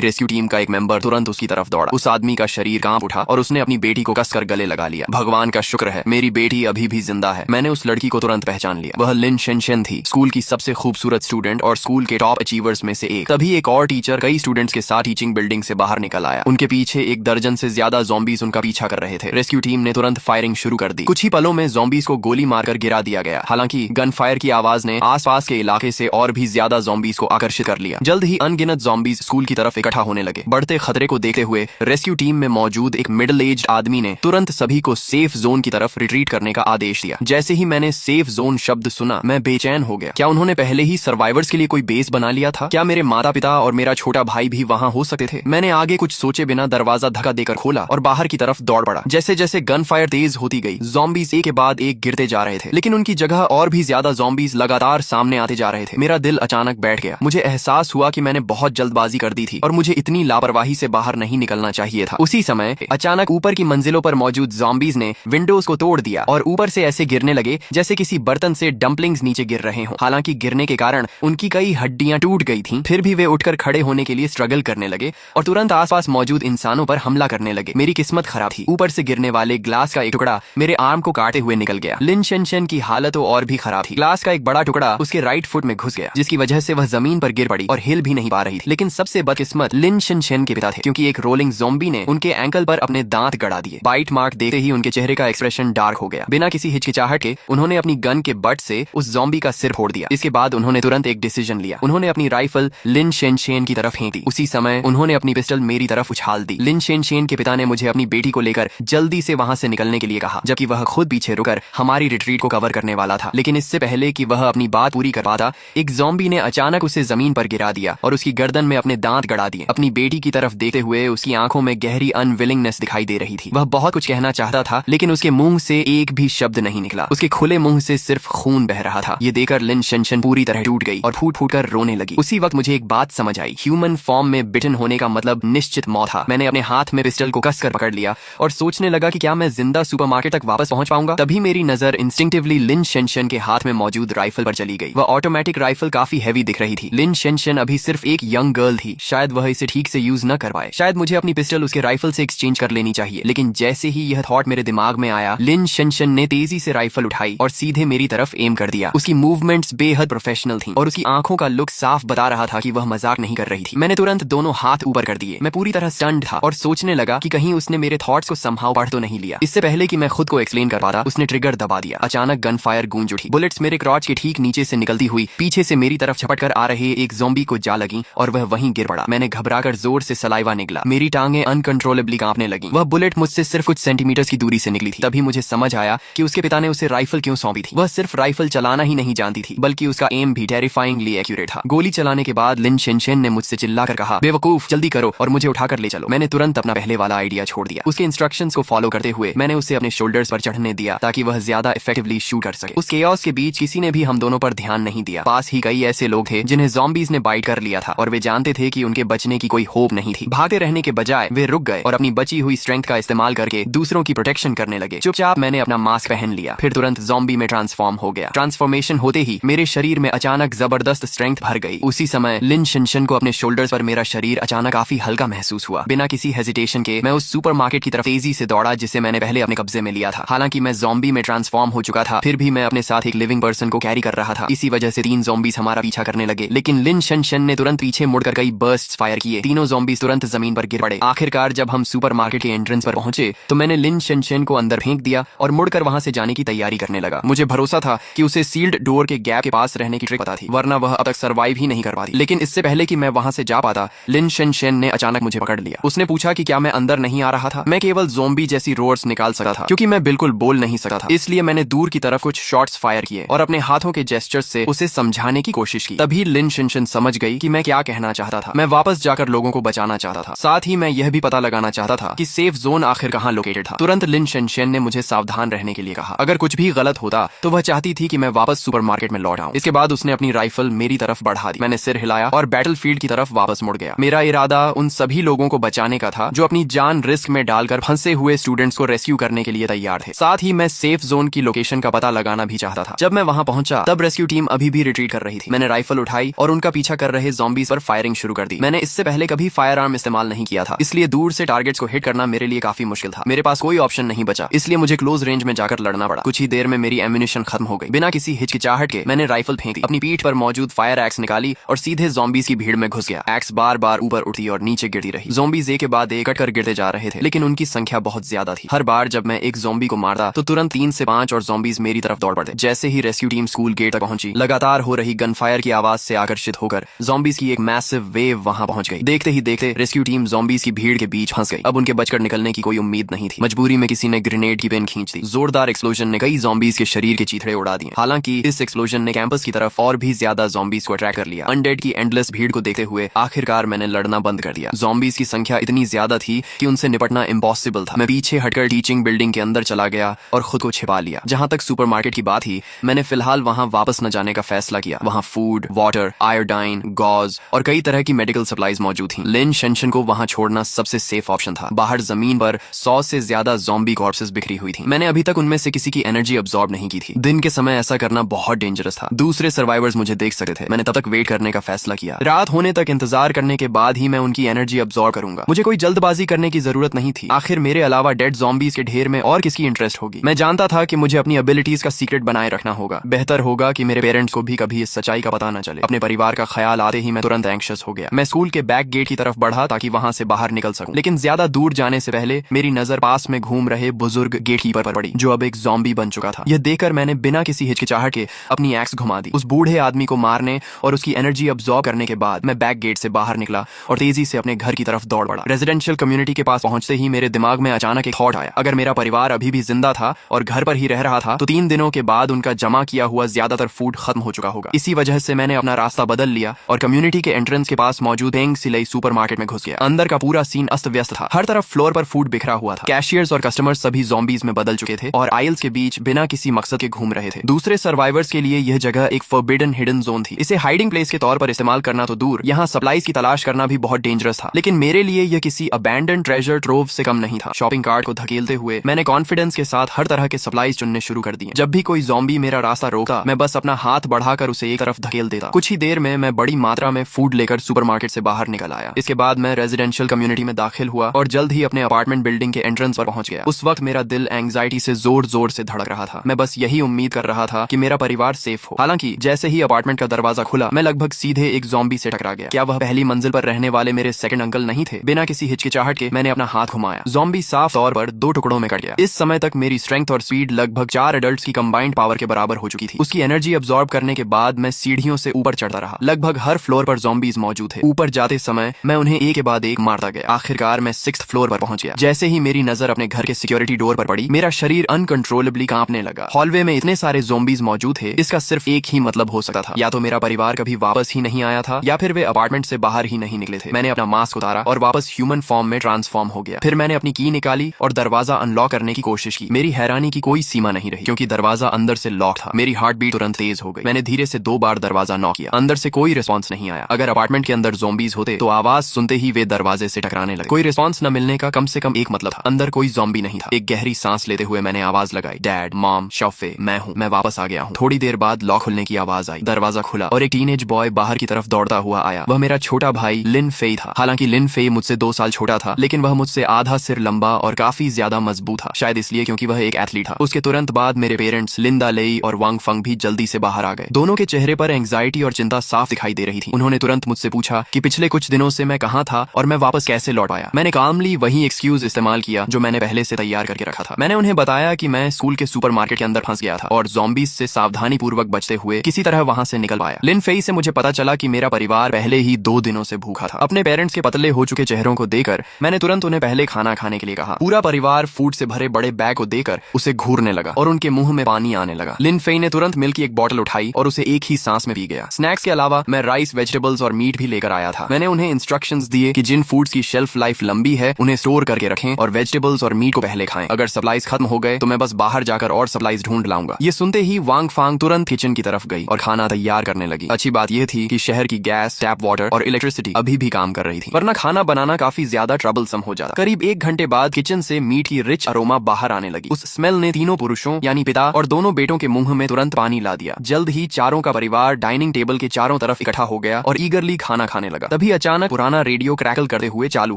रेस्क्यू टीम का एक मेंबर तुरंत उसकी तरफ दौड़ा। उस आदमी का शरीर कांप उठा और उसने अपनी बेटी को कसकर गले लगा लिया। भगवान का शुक्र है, मेरी बेटी अभी भी जिंदा है। मैंने उस लड़की को तुरंत पहचान लिया। वह लिन शेनशेन थी, स्कूल की सबसे खूबसूरत स्टूडेंट और स्कूल के टॉप अचीवर्स में से एक। तभी एक और टीचर कई स्टूडेंट्स के साथ टीचिंग बिल्डिंग से बाहर निकल आया। उनके पीछे एक दर्जन से ज्यादा ज़ॉम्बीज उनका पीछा कर रहे थे। रेस्क्यू टीम ने तुरंत फायरिंग शुरू कर दी। कुछ ही पलों में ज़ॉम्बीज को गोली मारकर गिरा दिया गया। हालांकि गन फायर की आवाज ने आसपास के इलाके से और भी ज्यादा ज़ॉम्बीज को आकर्षित कर लिया। जल्द ही अनगिनत ज़ॉम्बीज स्कूल की तरफ इकट्ठा होने लगे। बढ़ते खतरे को देखते हुए रेस्क्यू टीम में मौजूद एक मिडिल एज्ड आदमी ने तुरंत सभी को सेफ जोन की तरफ रिट्रीट करने का आदेश दिया। जैसे ही मैंने सेफ जोन शब्द सुना, मैं बेचैन हो गया। क्या उन्होंने पहले ही सर्वाइवर्स के लिए कोई बेस बना लिया था? क्या मेरे माता पिता और मेरा छोटा भाई भी वहां हो सकते थे? मैंने आगे कुछ सोचे बिना दरवाजा धक्का देकर खोला और बाहर की तरफ दौड़ पड़ा। जैसे जैसे गन फायर तेज होती गई, ज़ॉम्बीज एक के बाद एक गिरते जा रहे थे, लेकिन उनकी जगह और भी ज्यादा ज़ॉम्बीज लगातार सामने आते जा रहे थे। मेरा दिल अचानक बैठ गया। मुझे एहसास हुआ कि मैंने बहुत जल्दबाजी कर दी थी और मुझे इतनी लापरवाही से बाहर नहीं निकलना चाहिए था। उसी समय अचानक ऊपर की मंजिलों पर मौजूद ज़ॉम्बीज ने विंडोज को तोड़ दिया और ऊपर से ऐसे गिरने लगे जैसे किसी बर्तन से डंपलिंग्स नीचे गिर रहे हों। हालांकि गिरने के कारण उनकी कई हड्डियां टूट गई थीं, फिर भी वे उठकर खड़े होने के लिए स्ट्रगल करने लगे और तुरंत आसपास मौजूद इंसानों पर हमला करने लगे। मेरी किस्मत खराब थी। ऊपर से गिरने वाले ग्लास का एक टुकड़ा मेरे आर्म को काटते हुए निकल गया। लिन शेनशेन की हालत तो और भी खराब थी। ग्लास का एक बड़ा टुकड़ा उसके राइट फुट में घुस गया, जिसकी वजह से वह जमीन पर गिर पड़ी और हिल भी नहीं पा रही थी। लेकिन सबसे बदकिस्मत लिन शेनशेन के पिता थे, क्योंकि एक रोलिंग ज़ॉम्बी ने उनके एंकल पर अपने दांत गड़ा दिए। बाइट मार्क देखते ही उनके चेहरे का एक्सप्रेशन डार्क हो गया। बिना किसी हिचकिचाहट के उन्होंने अपनी गन के बट से उस ज़ॉम्बी का सिर फोड़ दिया। इसके बाद उन्होंने तुरंत एक डिसीजन लिया। उन्होंने अपनी राइफल लिन शेनशेन की तरफ फेंक दी। उसी समय उन्होंने अपनी पिस्टल मेरी तरफ उछाल दी। लिन शेनशेन के पिता ने मुझे अपनी बेटी को लेकर जल्दी से वहां से निकलने के लिए कहा, जबकि वह खुद पीछे रुककर हमारी रिट्रीट को कवर करने वाला था। लेकिन इससे पहले कि वह अपनी बात पूरी कर पाता, एक ज़ॉम्बी ने अचानक उसे जमीन पर गिरा दिया और उसकी गर्दन में अपने दांत गड़ा दिए। अपनी बेटी की तरफ देखते हुए उसकी आंखों में गहरी अनविलिंगनेस दिखाई दे रही थी। वह बहुत कुछ कहना चाहता था, लेकिन उसके मुंह से एक भी शब्द नहीं निकला। उसके खुले मुंह से सिर्फ खून बह रहा था। ये देखकर लिन शेनशेन पूरी तरह टूट गई और फूट फूट कर रोने लगी। उसी वक्त मुझे एक बात समझ आई। ह्यूमन फॉर्म में बिटन होने का मतलब निश्चित मौत था। मैंने अपने हाथ में पिस्टल को कसकर पकड़ लिया और सोचने लगा कि क्या मैं जिंदा सुपरमार्केट तक वापस पहुंच पाऊंगा। तभी मेरी नजर इंस्टिंक्टिवली लिन शेनशेन के हाथ में मौजूद राइफल पर चली गई। वह ऑटोमेटिक राइफल काफी हैवी दिख रही थी। लिन शेनशेन अभी सिर्फ एक यंग गर्ल थी, शायद वह इसे ठीक से यूज न कर पाए। शायद मुझे अपनी पिस्टल उसके राइफल से एक्सचेंज कर लेनी चाहिए। लेकिन जैसे ही यह थॉट मेरे दिमाग में आया, लिन शेनशेन ने तेजी से राइफल उठाई और सीधे मेरी तरफ एम कर दिया। उसकी मूवमेंट्स बेहद प्रोफेशनल थीं और उसकी आंखों का लुक साफ बता रहा था कि वह मजाक नहीं कर रही थी। मैंने तुरंत दोनों हाथ ऊपर कर दिए। मैं पूरी तरह स्टन्ड था और सोचने लगा कि कहीं उसने मेरे थॉट्स को समहाउ पढ़ तो नहीं लिया। इससे पहले कि मैं खुद को एक्सप्लेन कर पाता, उसने ट्रिगर दबा दिया। अचानक गन फायर गूंज उठी। बुलेट्स मेरे क्रॉच के ठीक नीचे से निकलती हुई पीछे से मेरी तरफ झपट कर आ रहे एक ज़ॉम्बी को जा लगी और वह वहीं गिर पड़ा। मैंने घबराकर जोर से सलाइवा निकला। मेरी टांगें अनकंट्रोलेबली कांपने लगीं। वह बुलेट मुझसे सिर्फ कुछ सेंटीमीटर्स की दूरी से निकली थी। तभी मुझे समझ आया कि उसके पिता ने उसे राइफल क्यों सौंपी थी। वह सिर्फ राइफल चलाना ही नहीं जानती थी, बल्कि उसका एम भी टेरिफाइंगली एक्यूरेट था। गोली चलाने के बाद लिन शेनशेन ने मुझसे चिल्लाकर कहा, बेवकूफ, जल्दी करो और मुझे उठाकर ले चलो। मैंने तुरंत अपना पहले वाला आइडिया छोड़ दिया। उसके इंस्ट्रक्शंस को फॉलो करते हुए मैंने उसे अपने शोल्डर्स पर चढ़ने दिया ताकि वह ज्यादा इफेक्टिवली शूट कर सके। उस केओस के बीच किसी ने भी हम दोनों पर ध्यान नहीं दिया। पास ही कई ऐसे लोग थे जिन्हें ज़ॉम्बीज ने बाइट कर लिया था और वे जानते थे कि उनके बचने की कोई होप नहीं थी। भागते रहने के बजाय वे रुक गए और अपनी बची हुई स्ट्रेंथ का इस्तेमाल करके दूसरों की प्रोटेक्शन करने लगे। चुपचाप मैंने अपना मास्क पहन लिया, फिर तुरंत ज़ॉम्बी में ट्रांसफॉर्म हो गया। ट्रांसफॉर्मेशन होते ही मेरे शरीर में अचानक जबरदस्त स्ट्रेंथ भर गई। उसी समय लिन शेनशेन को अपने शोल्डर्स पर मेरा शरीर अचानक काफी हल्का महसूस हुआ। बिना किसी हेजिटेशन के मैं उस सुपरमार्केट की तरफ तेजी से दौड़ा जिसे मैंने पहले अपने कब्जे में लिया था। हालांकि मैं ज़ॉम्बी में ट्रांसफॉर्म हो चुका था, फिर भी मैं अपने साथ एक लिविंग पर्सन को कैरी कर रहा था। इसी वजह से 3 ज़ॉम्बीज हमारा पीछा करने लगे, लेकिन लिन शेनशेन ने तुरंत पीछे मुड़कर कई बर्स्ट्स फायर किए। तीनों ज़ॉम्बीज तुरंत जमीन पर गिर पड़े। आखिरकार जब हम सुपरमार्केट के एंट्रेंस पर पहुंचे तो मैंने लिन शेनशेन को अंदर फेंक दिया और मुड़कर वहां से जाने की तैयारी करने लगा। मुझे भरोसा था कि उसे सील्ड डोर के गैप के पास रहने की ट्रिक पता थी, वरना वह अब तक सर्वाइव ही नहीं कर पाती। लेकिन इससे पहले कि मैं वहां से जा पाता, लिन शेनशेन ने अचानक मुझे पकड़ लिया। उसने पूछा कि क्या मैं अंदर नहीं आ रहा था। मैं केवल ज़ॉम्बी जैसी रोर्स निकाल सकता था, क्योंकि मैं बिल्कुल बोल नहीं सकता था। इसलिए मैंने दूर की तरफ कुछ शॉट्स फायर किए और अपने हाथों के जेस्चर्स से उसे समझाने की कोशिश की। तभी लिन शेनशेन समझ गई कि मैं क्या कहना चाहता था। मैं वापस जाकर लोगों को बचाना चाहता था, साथ ही मैं यह भी पता लगाना चाहता था कि सेफ जोन आखिर कहाँ लोकेटेड था। तुरंत लिन शेनशेन ने मुझे सावधान रहने के लिए कहा। अगर कुछ भी गलत होता तो वह चाहती थी कि मैं वापस सुपरमार्केट में लौट आऊं। इसके बाद उसने अपनी राइफल मेरी तरफ बढ़ा दी। मैंने सिर हिलाया और बैटलफील्ड की तरफ वापस मुड़ गया। मेरा इरादा उन सभी लोगों को बचाने का था जो अपनी जान रिस्क में डालकर फंसे हुए स्टूडेंट्स को रेस्क्यू करने के लिए तैयार थे। साथ ही मैं सेफ जोन की लोकेशन का पता लगाना भी चाहता था। जब मैं वहां पहुंचा तब रेस्क्यू टीम अभी भी रिट्रीट कर रही थी। मैंने राइफल उठाई और उनके उनका पीछा कर रहे ज़ॉम्बीज़ पर फायरिंग शुरू कर दी। मैंने इससे पहले कभी फायर आर्म इस्तेमाल नहीं किया था, इसलिए दूर से टारगेट्स को हिट करना मेरे लिए काफी मुश्किल था। मेरे पास कोई ऑप्शन नहीं बचा, इसलिए मुझे क्लोज रेंज में जाकर लड़ना पड़ा। कुछ ही देर में मेरी एम्यूनिशन खत्म हो गई। बिना किसी हिचकिचाहट के मैंने राइफल फेंक दी, अपनी पीठ पर मौजूद फायर एक्स निकाली और सीधे ज़ॉम्बीज़ की भीड़ में घुस गया। एक्स बार बार ऊपर उठी और नीचे गिरती रही। ज़ॉम्बीज़ एक के बाद एक कटकर गिरते जा रहे थे, लेकिन उनकी संख्या बहुत ज्यादा थी। हर बार जब मैं एक ज़ॉम्बी को मारता तो तुरंत 3 से 5 और ज़ॉम्बीज़ मेरी तरफ दौड़ पड़ते। जैसे ही रेस्क्यू टीम स्कूल गेट तक पहुंची, लगातार हो रही गनफायर की आवाज से आकर्षित होकर ज़ॉम्बीज़ की एक मैसिव वेव वहां पहुंच गई। देखते ही देखते रेस्क्यू टीम ज़ॉम्बीज़ की भीड़ के बीच फंस गई। अब उनके बचकर निकलने की कोई उम्मीद नहीं थी। मजबूरी में किसी ने ग्रेनेड की पिन खींच दी। जोरदार एक्सप्लोजन ने कई ज़ॉम्बीज़ के शरीर के चीथड़े उड़ा दिए। हालांकि इस एक्सप्लोजन ने कैंपस की तरफ और भी ज्यादा ज़ॉम्बीज़ को अट्रैक्ट कर लिया। अनडेड की एंडलेस भीड़ को देखते हुए आखिरकार मैंने लड़ना बंद कर दिया। ज़ॉम्बीज़ की संख्या इतनी ज्यादा थी कि उनसे निपटना इम्पॉसिबल था। मैं पीछे हटकर टीचिंग बिल्डिंग के अंदर चला गया और खुद को छिपा लिया। जहां तक सुपरमार्केट की बात ही, मैंने फिलहाल वहां वापस न जाने का फैसला किया। वहां फूड, वाटर, आयोडाइन, गॉज और कई तरह की मेडिकल सप्लाईज मौजूद थी। लिन शेंशन को वहां छोड़ना सबसे सेफ ऑप्शन था। बाहर जमीन पर 100 से ज्यादा ज़ॉम्बी कॉर्प्सेस बिखरी हुई थी। मैंने अभी तक उनमें से किसी की एनर्जी अब्सॉर्ब नहीं की थी। दिन के समय ऐसा करना बहुत डेंजरस था। दूसरे सर्वाइवर्स मुझे देख सकते थे। मैंने तब तक वेट करने का फैसला किया। रात होने तक इंतजार करने के बाद ही मैं उनकी एनर्जी अब्सॉर्ब करूंगा। मुझे कोई जल्दबाजी करने की जरूरत नहीं थी। आखिर मेरे अलावा डेड ज़ॉम्बीज़ के ढेर में और किसकी इंटरेस्ट होगी। मैं जानता था कि मुझे अपनी एबिलिटीज का सीक्रेट बनाए रखना होगा। बेहतर होगा कि मेरे पेरेंट्स को भी कभी इस सच्चाई का पता न चले। अपने परिवार का ख्याल आते ही मैं तुरंत एंग्शियस हो गया। मैं स्कूल के बैक गेट की तरफ बढ़ा ताकि वहां से बाहर निकल सकूं। लेकिन ज्यादा दूर जाने से पहले मेरी नजर पास में घूम रहे बुजुर्ग गेटकीपर पर पड़ी, जो अब एक ज़ॉम्बी बन चुका था। यह देखकर मैंने बिना किसी हिचकिचाहट के अपनी एक्स घुमा दी। उस बूढ़े आदमी को मारने और उसकी एनर्जी अब्सॉर्ब करने के बाद मैं बैक गेट से बाहर निकला और तेजी से अपने घर की तरफ दौड़ पड़ा। रेजिडेंशियल कम्युनिटी के पास पहुंचते ही मेरे दिमाग में अचानक एक थॉट आया। अगर मेरा परिवार अभी भी जिंदा था और घर पर ही रह रहा था तो 3 दिनों के बाद उनका जमा किया हुआ ज्यादातर फूड खत्म हो चुका होगा। इसी वजह से मैंने अपना रास्ता बदल लिया और कम्युनिटी के एंट्रेंस के पास मौजूद पेंग सिलाई सुपरमार्केट में घुस गया। अंदर का पूरा सीन अस्त व्यस्त था। हर तरफ फ्लोर पर फूड बिखरा हुआ था। कैशियर्स और कस्टमर्स सभी ज़ॉम्बीज़ में बदल चुके थे और आइल्स के बीच बिना किसी मकसद के घूम रहे थे। दूसरे सर्वाइवर्स के लिए यह जगह एक फॉरबिडन हिडन जोन थी। इसे हाइडिंग प्लेस के तौर पर इस्तेमाल करना तो दूर, यहाँ सप्लाईज की तलाश करना भी बहुत डेंजरस था। लेकिन मेरे लिए यह किसी अबैंडन ट्रेजर ट्रोव से कम नहीं था। शॉपिंग कार्ट को धकेलते हुए मैंने कॉन्फिडेंस के साथ हर तरह के सप्लाईज चुनने शुरू कर दिए। जब भी कोई ज़ॉम्बी मेरा रास्ता रोकता, मैं बस अपना हाथ बढ़ाकर उसे एक तरफ धकेल देता। कुछ ही देर में मैं बड़ी मात्रा में फूड लेकर सुपरमार्केट से बाहर निकल आया। इसके बाद मैं रेजिडेंशियल कम्युनिटी में दाखिल हुआ और जल्द ही अपने अपार्टमेंट बिल्डिंग के एंट्रेंस पर पहुंच गया। उस वक्त मेरा दिल एंग्जाइटी से जोर जोर से धड़क रहा था। मैं बस यही उम्मीद कर रहा था कि मेरा परिवार सेफ हो। हालांकि जैसे ही अपार्टमेंट का दरवाजा खुला, मैं लगभग सीधे एक ज़ॉम्बी से टकरा गया। क्या वह पहली मंजिल पर रहने वाले मेरे सेकंड अंकल नहीं थे? बिना किसी हिचकिचाहट के मैंने अपना हाथ घुमाया। ज़ॉम्बी साफ तौर पर 2 टुकड़ों में कट गया। इस समय तक मेरी स्ट्रेंथ और स्पीड लगभग 4 एडल्ट्स की कंबाइंड पावर के बराबर हो चुकी थी। उसकी एनर्जी अब्सॉर्ब करने के बाद मैं सीढ़ियों से ऊपर चढ़ता रहा। लगभग हर फ्लोर पर ज़ॉम्बीज़ मौजूद थे। ऊपर जाते समय मैं उन्हें एक के बाद एक मारता गया। आखिरकार मैं 6th फ्लोर पर पहुंच गया। जैसे ही मेरी नजर अपने घर के सिक्योरिटी डोर पर पड़ी, मेरा शरीर अनकंट्रोलेबली कांपने लगा। हॉलवे में इतने सारे ज़ॉम्बीज़ मौजूद थे, इसका सिर्फ एक ही मतलब हो सकता था। या तो मेरा परिवार कभी वापस ही नहीं आया था, या फिर वे अपार्टमेंट से बाहर ही नहीं निकले थे। मैंने अपना मास्क उतारा और वापस ह्यूमन फॉर्म में ट्रांसफॉर्म हो गया। फिर मैंने अपनी की निकाली और दरवाजा अनलॉक करने की कोशिश की। मेरी हैरानी की कोई सीमा नहीं रही, क्योंकि दरवाजा अंदर से लॉक था। मेरी हार्ट बीट तुरंत तेज हो गई। मैंने धीरे से 2 बार दरवाजा नॉक किया। अंदर से कोई रिस्पॉन्स नहीं आया। अगर अपार्टमेंट के अंदर ज़ॉम्बीज़ होते तो आवाज सुनते ही वे दरवाजे से टकराने लगे। कोई रिस्पॉन्स न मिलने का कम से कम एक मतलब था, अंदर कोई ज़ॉम्बी नहीं था। एक गहरी सांस लेते हुए मैंने आवाज लगाई, डैड, मॉम, शॉफे, मैं हूँ, मैं वापस आ गया हूँ। थोड़ी देर बाद लॉक खुलने की आवाज आई। दरवाजा खुला और एक टीनेज बॉय बाहर की तरफ दौड़ता हुआ आया। वह मेरा छोटा भाई लिन फेई था। हालांकि लिन फेई मुझसे 2 साल छोटा था, लेकिन वह मुझसे आधा सिर लंबा और काफी ज्यादा मजबूत था। शायद इसलिए क्योंकि वह एक एथलीट था। उसके तुरंत बाद मेरे पेरेंट्स लिंदा लेई और वांग फंग भी जल्दी से बाहर आ गए। दोनों के चेहरे पर एंग्जाइटी और चिंता साफ दिखाई दे रही थी। उन्होंने तुरंत मुझसे पूछा कि पिछले कुछ दिनों से मैं कहाँ था और मैं वापस कैसे लौट आया। मैंने कामली वही एक्सक्यूज इस्तेमाल किया जो मैंने पहले से तैयार करके रखा था। मैंने उन्हें बताया कि मैं स्कूल के सुपरमार्केट के अंदर फंस गया था और ज़ॉम्बीज़ से सावधानी पूर्वक बचते हुए किसी तरह वहां से निकल पाया। लिन फेई से मुझे पता चला कि मेरा परिवार पहले ही 2 दिनों से भूखा था। अपने पेरेंट्स के पतले हो चुके चेहरों को देखकर मैंने तुरंत उन्हें पहले खाना खाने के लिए कहा। पूरा परिवार फूड से भरे बड़े बैग को देकर उसे घूरने लगा और उनके मुंह में पानी आने लगा। लिन फेई ने तुरंत मिल्क की एक बोतल उठाई और उसे एक ही सांस में पी गया। स्नैक्स के अलावा मैं राइस, वेजिटेबल्स और मीट भी लेकर आया था। मैंने उन्हें इंस्ट्रक्शंस दिए कि जिन फूड्स की शेल्फ लाइफ लंबी है उन्हें स्टोर करके रखें और वेजिटेबल्स और मीट को पहले खाएं। अगर सप्लाईज खत्म हो गए तो मैं बस बाहर जाकर और सप्लाईज ढूंढ लाऊंगा। ये सुनते ही वांग फांग तुरंत किचन की तरफ गई और खाना तैयार करने लगी। अच्छी बात यह थी कि शहर की गैस, टैप वाटर और इलेक्ट्रिसिटी अभी भी काम कर रही थी, वरना खाना बनाना काफी ज्यादा ट्रबलसम हो जाता। करीब 1 घंटे बाद किचन से मीट की रिच अरोमा बाहर आने लगी। उस स्मेल ने तीनों पुरुषों यानी पिता और दोनों बेटों के मुंह में तुरंत पानी ला दिया। जल्द ही चारों का परिवार डाइनिंग टेबल के चारों चारों तरफ इकट्ठा हो गया और ईगरली खाना खाने लगा। तभी अचानक पुराना रेडियो क्रैकल करते हुए चालू